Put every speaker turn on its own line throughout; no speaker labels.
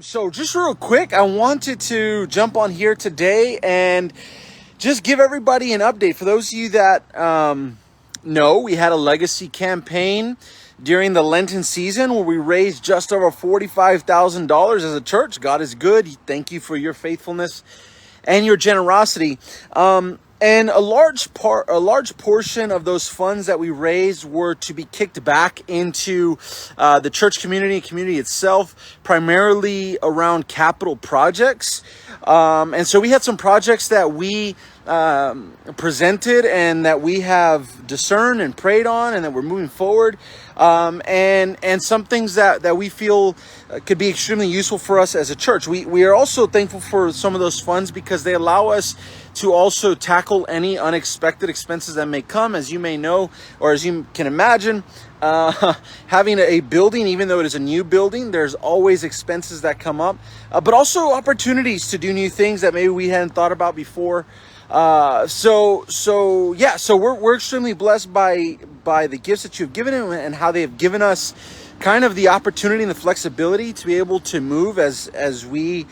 So just real quick, I wanted to jump on here today and just give everybody an update. For those of you that know, we had a legacy campaign during the Lenten season where we raised just over $45,000 as a church. God is good. Thank you for your faithfulness and your generosity. And a large portion of those funds that we raised were to be kicked back into the church community itself, primarily around capital projects. And so we had some projects that we presented and that we have discerned and prayed on and that we're moving forward. And some things that we feel could be extremely useful for us as a church. We are also thankful for some of those funds because they allow us to also tackle any unexpected expenses that may come. As you may know, or as you can imagine, having a building, even though it is a new building, there's always expenses that come up, but also opportunities to do new things that maybe we hadn't thought about before. So we're extremely blessed by the gifts that you've given him and how they have given us kind of the opportunity and the flexibility to be able to move as we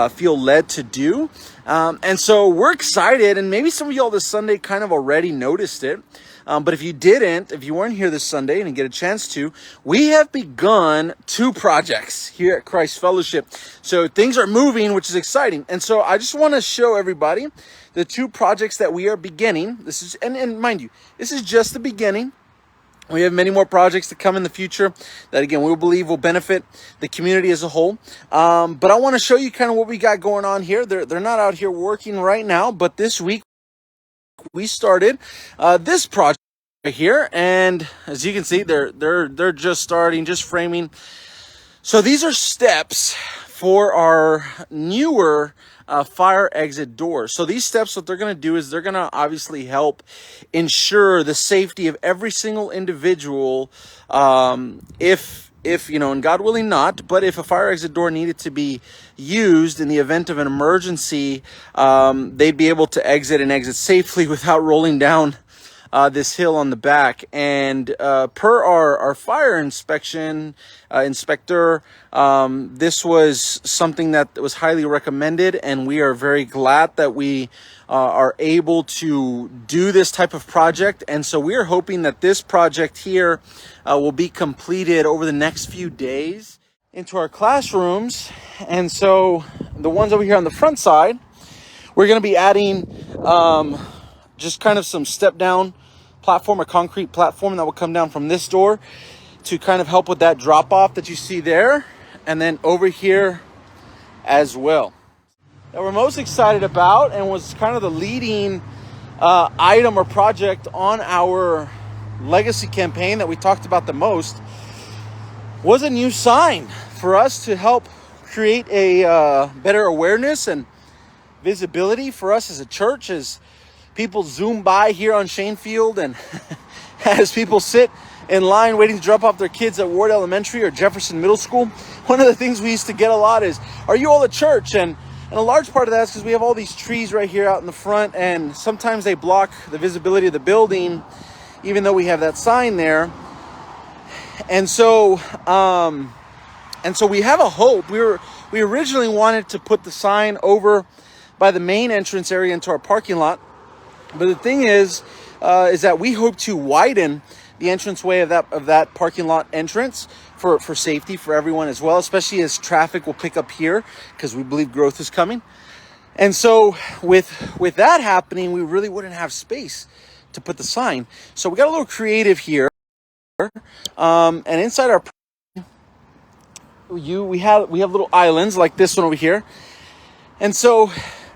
feel led to do. And so we're excited, and maybe some of y'all this Sunday kind of already noticed it. But if you weren't here this Sunday and you get a chance to, we have begun 2 projects here at Christ Fellowship. So things are moving, which is exciting. And so I just want to show everybody the 2 projects that we are beginning. This is, and mind you, this is just the beginning. We have many more projects to come in the future that, again, we believe will benefit the community as a whole. But I want to show you kind of what we got going on here. They're not out here working right now, but this week we started this project right here, and as you can see, they're just starting, just framing. So these are steps for our newer fire exit doors. So these steps, what they're going to do is they're going to obviously help ensure the safety of every single individual. If you know, and God willing not, but if a fire exit door needed to be used in the event of an emergency, they'd be able to exit safely without rolling down this hill on the back. And per our fire inspector, this was something that was highly recommended, and we are very glad that we are able to do this type of project. And so we are hoping that this project here will be completed over the next few days into our classrooms. And so the ones over here on the front side, we're going to be adding just kind of some step down platform, a concrete platform that will come down from this door to kind of help with that drop off that you see there, and then over here as well. That we're most excited about, and was kind of the leading item or project on our legacy campaign that we talked about the most, was a new sign for us to help create a better awareness and visibility for us as a church, as people zoom by here on Shanefield, and as people sit in line waiting to drop off their kids at Ward Elementary or Jefferson Middle School. One of the things we used to get a lot is, are you all at church? And a large part of that is because we have all these trees right here out in the front, and sometimes they block the visibility of the building, even though we have that sign there. And so we have a hope. We originally wanted to put the sign over by the main entrance area into our parking lot. But the thing is that we hope to widen the entranceway of that parking lot entrance for safety for everyone as well, especially as traffic will pick up here, because we believe growth is coming. And so with that happening, we really wouldn't have space to put the sign. So we got a little creative here, and inside our we have little islands like this one over here. And so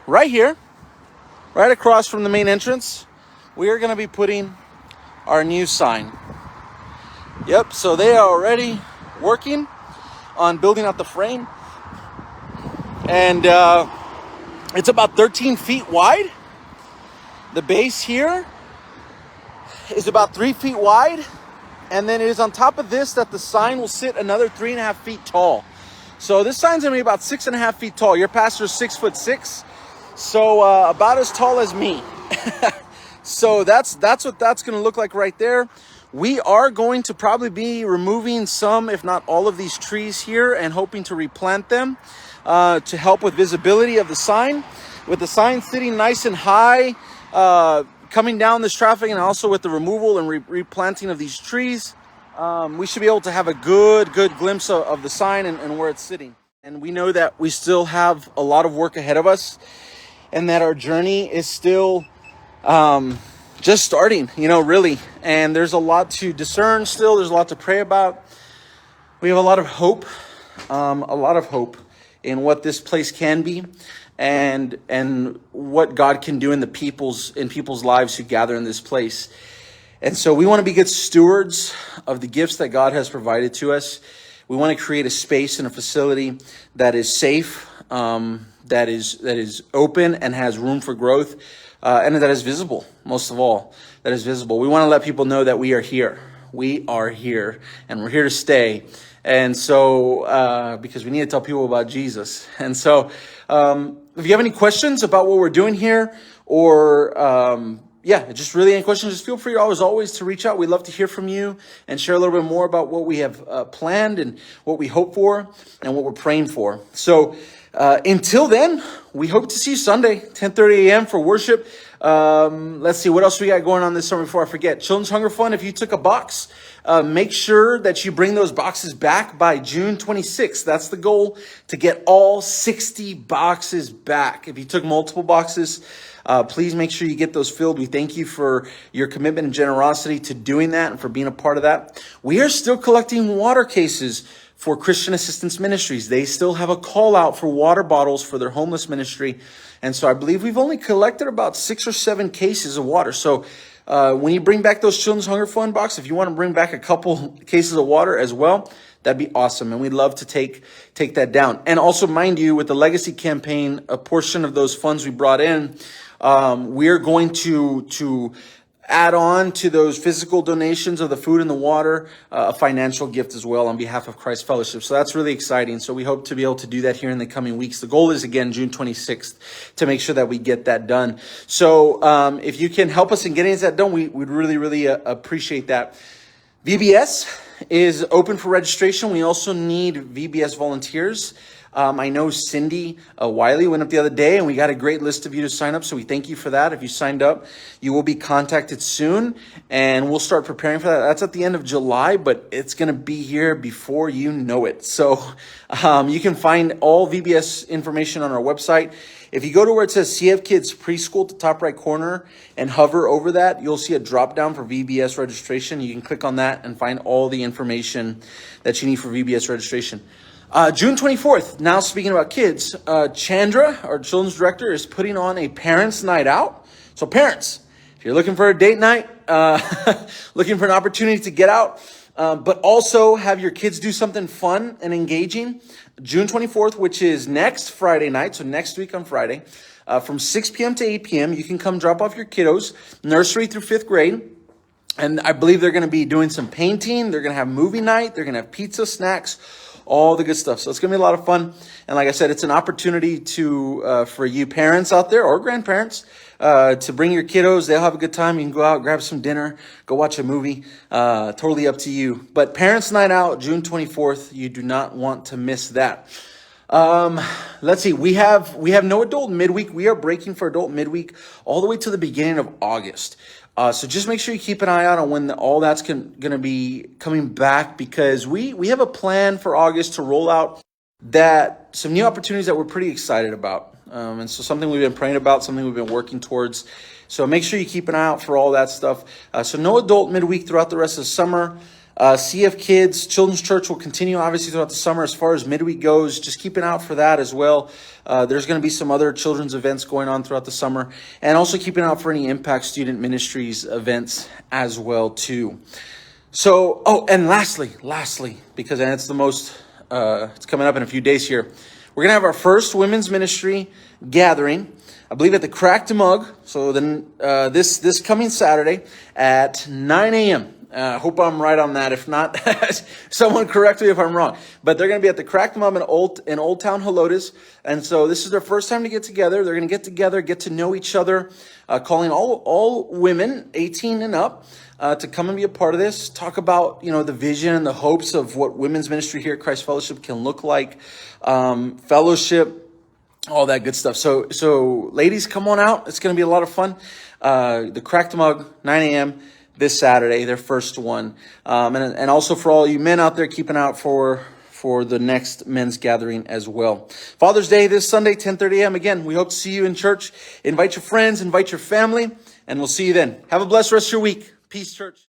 right here, right across from the main entrance, we are going to be putting our new sign. Yep, so they are already working on building out the frame. And it's about 13 feet wide. The base here is about 3 feet wide. And then it is on top of this that the sign will sit another 3.5 feet tall. So this sign's going to be about 6.5 feet tall. Your pastor's 6'6". So about as tall as me. So that's what that's going to look like right there. We are going to probably be removing some, if not all of these trees here and hoping to replant them to help with visibility of the sign. With the sign sitting nice and high, coming down this traffic, and also with the removal and replanting of these trees, we should be able to have a good glimpse of the sign and where it's sitting. And we know that we still have a lot of work ahead of us and that our journey is still just starting, really. And there's a lot to discern still. There's a lot to pray about. We have a lot of hope in what this place can be and what God can do in people's lives who gather in this place. And so we want to be good stewards of the gifts that God has provided to us. We want to create a space and a facility that is safe, that is open and has room for growth, and that is visible, most of all, that is visible. We want to let people know that we are here. We are here, and we're here to stay. And so, because we need to tell people about Jesus. And so, if you have any questions about what we're doing here, or just really any questions, just feel free always to reach out. We'd love to hear from you and share a little bit more about what we have planned and what we hope for and what we're praying for. So until then, we hope to see you Sunday, 10:30 a.m. for worship. Let's see, what else we got going on this summer before I forget. Children's Hunger Fund, if you took a box, make sure that you bring those boxes back by June 26th. That's the goal, to get all 60 boxes back. If you took multiple boxes, please make sure you get those filled. We thank you for your commitment and generosity to doing that and for being a part of that. We are still collecting water cases for Christian Assistance Ministries. They still have a call out for water bottles for their homeless ministry. And so I believe we've only collected about 6 or 7 cases of water. So when you bring back those Children's Hunger Fund box, if you want to bring back a couple cases of water as well, that'd be awesome. And we'd love to take that down. And also, mind you, with the Legacy campaign, a portion of those funds we brought in, we're going to add on to those physical donations of the food and the water, a financial gift as well on behalf of Christ Fellowship. So that's really exciting. So we hope to be able to do that here in the coming weeks. The goal is, again, June 26th, to make sure that we get that done. So if you can help us in getting that done, we'd really appreciate that. VBS is open for registration. We also need VBS volunteers. I know Cindy Wiley went up the other day, and we got a great list of you to sign up. So we thank you for that. If you signed up, you will be contacted soon, and we'll start preparing for that. That's at the end of July, but it's going to be here before you know it. So you can find all VBS information on our website. If you go to where it says CF Kids Preschool at the top right corner and hover over that, you'll see a drop down for VBS registration. You can click on that and find all the information that you need for VBS registration. June 24th, now speaking about kids, Chandra, our children's director, is putting on a parents' night out. So parents, if you're looking for a date night, looking for an opportunity to get out, but also have your kids do something fun and engaging, June 24th, which is next Friday night, so next week on Friday, from 6 p.m. to 8 p.m., you can come drop off your kiddos, nursery through 5th grade. And I believe they're going to be doing some painting. They're going to have movie night. They're going to have pizza, snacks, all the good stuff. So it's going to be a lot of fun. And like I said, it's an opportunity to for you parents out there or grandparents to bring your kiddos. They'll have a good time. You can go out, grab some dinner, go watch a movie. Totally up to you. But Parents' Night Out, June 24th. You do not want to miss that. Let's see. We have no adult midweek. We are breaking for adult midweek all the way to the beginning of August. So just make sure you keep an eye out on when all that's going to be coming back, because we have a plan for August to roll out some new opportunities that we're pretty excited about. And so something we've been praying about, something we've been working towards. So make sure you keep an eye out for all that stuff. So no adult midweek throughout the rest of the summer. CF Kids, Children's Church will continue obviously throughout the summer as far as midweek goes. Just keep an eye out for that as well. There's going to be some other children's events going on throughout the summer, and also keep an eye out for any Impact Student Ministries events as well too. So, and lastly, because it's the most, it's coming up in a few days here. We're going to have our first women's ministry gathering, I believe at the Cracked Mug. So then this coming Saturday at 9 a.m. Hope I'm right on that. If not, someone correct me if I'm wrong. But they're going to be at the Cracked Mom in Old Town Helotes. And so this is their first time to get together. They're going to get together, get to know each other, calling all women 18 and up to come and be a part of this. Talk about, the vision and the hopes of what women's ministry here at Christ Fellowship can look like. Fellowship, all that good stuff. So ladies, come on out. It's going to be a lot of fun. The Cracked Mug, 9 a.m. this Saturday, their first one. And also for all you men out there, keeping out for the next men's gathering as well. Father's Day this Sunday, 10:30 a.m. Again, we hope to see you in church. Invite your friends, invite your family, and we'll see you then. Have a blessed rest of your week. Peace, church.